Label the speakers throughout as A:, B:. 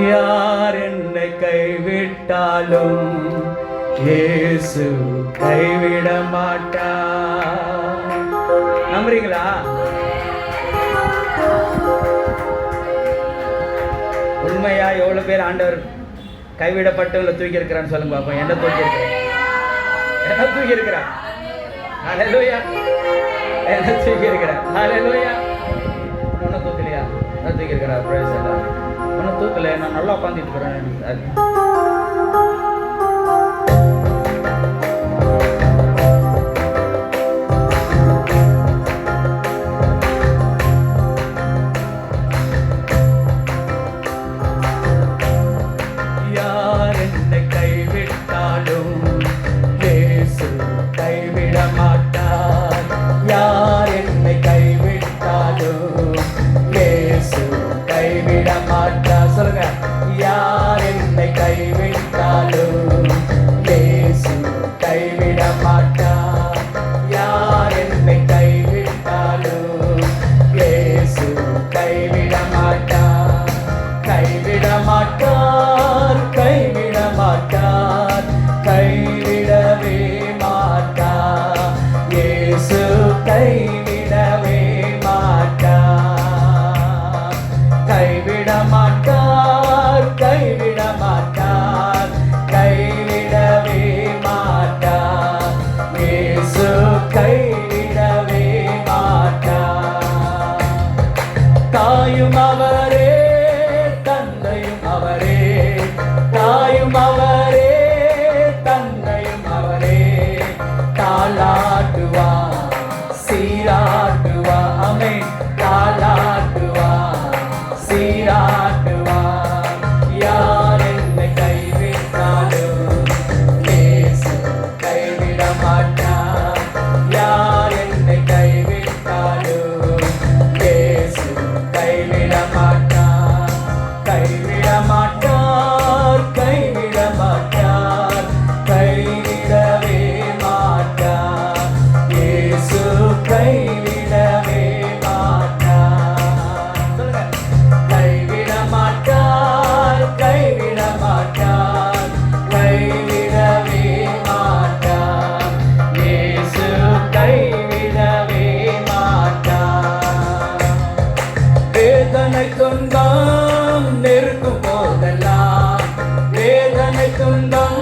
A: யார் என்னை கைவிட்டாலும் இயேசு கைவிட மாட்டார். நம்புறீங்களா? உண்மையா எவ்வளவு பேர் ஆண்டவர் கைவிடப்பட்டவங்களை தூக்கி இருக்கிறான்னு சொல்லுங்க பாப்போம். என்ன தூக்கி இருக்கிறேன்? என்ன தூக்கி இருக்கிறான்? ஹல்லேலூயா. என்ன தூக்கி இருக்கிறான்? ஹல்லேலூயா. ஒன்னும் தூக்கலையா? என்ன தூக்கி இருக்கிறார்? பிரைஸ் எல்லாம் ஒன்னும் தூக்கல. நான் நல்லா உட்காந்துட்டு இருக்கிறேன். யார் என்னை கைவிட்டாலும் இயேசு கைவிட மாட்டார். யார் என்னை கைவிட்டாலும் இயேசு கைவிட மாட்டார். கைவிட மாட்டார், கைவிட மாட்டார், கைவிடவே மாட்டார். இயேசு கைவிடவே மாட்டார். கைவிட மாட்டார், கைவிட மாட்டார், கைவிடவே மாட்டார். இயேசு கைவிடவே மாட்டார். தாயும் அவரே, தந்தையும் அவரே, தாயும் அவரே, தந்தையும் அவரே. தாலாட்டுவார், சீராட்டுவார், ஆமென். தாலாட்டுவார், சீராட்டுவார். யார் என்னை கைவிட்டாலும் இயேசு கைவிட மாட்டார். யார் என்னை கைவிட்டாலும் இயேசு கைவிட மாட்டார். கைவிட மாட்டார், கைவிட மாட்டார், கைவிடவே மாட்டார். இயேசு கைவிடவே மாட்டார். சொல்லுங்க. கைவிட மாட்டார், கைவிட மாட்டார், கைவிடவே மாட்டார். இயேசு கைவிடவே மாட்டார். வேதனை துன்பம் நெருக்கும் போதெல்லாம், வேதனை துன்பம்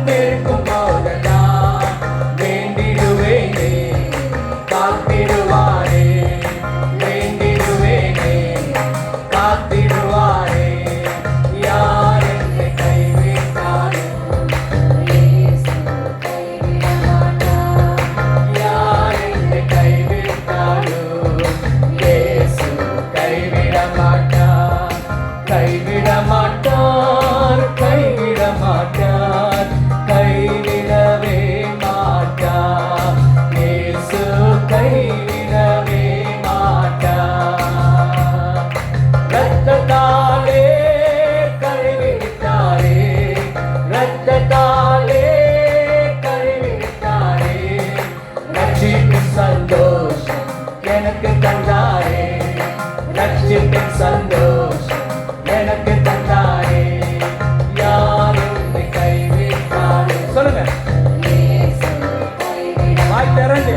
A: நெருக்கும் போதெல்லாம் வேண்டிடுவேனே, காத்திடுவாரே. வேண்டிடுவேனே, காத்திடுவாரே. யார் என்னை கைவிட்டாலும் இயேசு கைவிட மாட்டார். யார் என்னை கைவிட்டாலும் இயேசு கைவிட மாட்டார். கைவிட மாட்டார், கைவிட மாட்டார், கைவிடவே மாட்டார். இயேசு கைவிடவே மாட்டார். ரத்தத்தாலே கழுவிட்டாரே, ரத்தத்தாலே கழுவிட்டாரே. ரட்சிப்பின் சந்தோஷம் எனக்கு தந்தாரே, ரட்சிப்பின் சந்தோஷம் எனக்கு தந்தாரே. யார் என்னை கைவிட்டாரே? சொல்லுங்க. வாய் திறந்து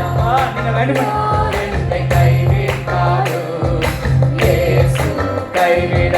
A: நீங்க வேண்டும். என்னை கைவிட்டாரோ இயேசு கைவிட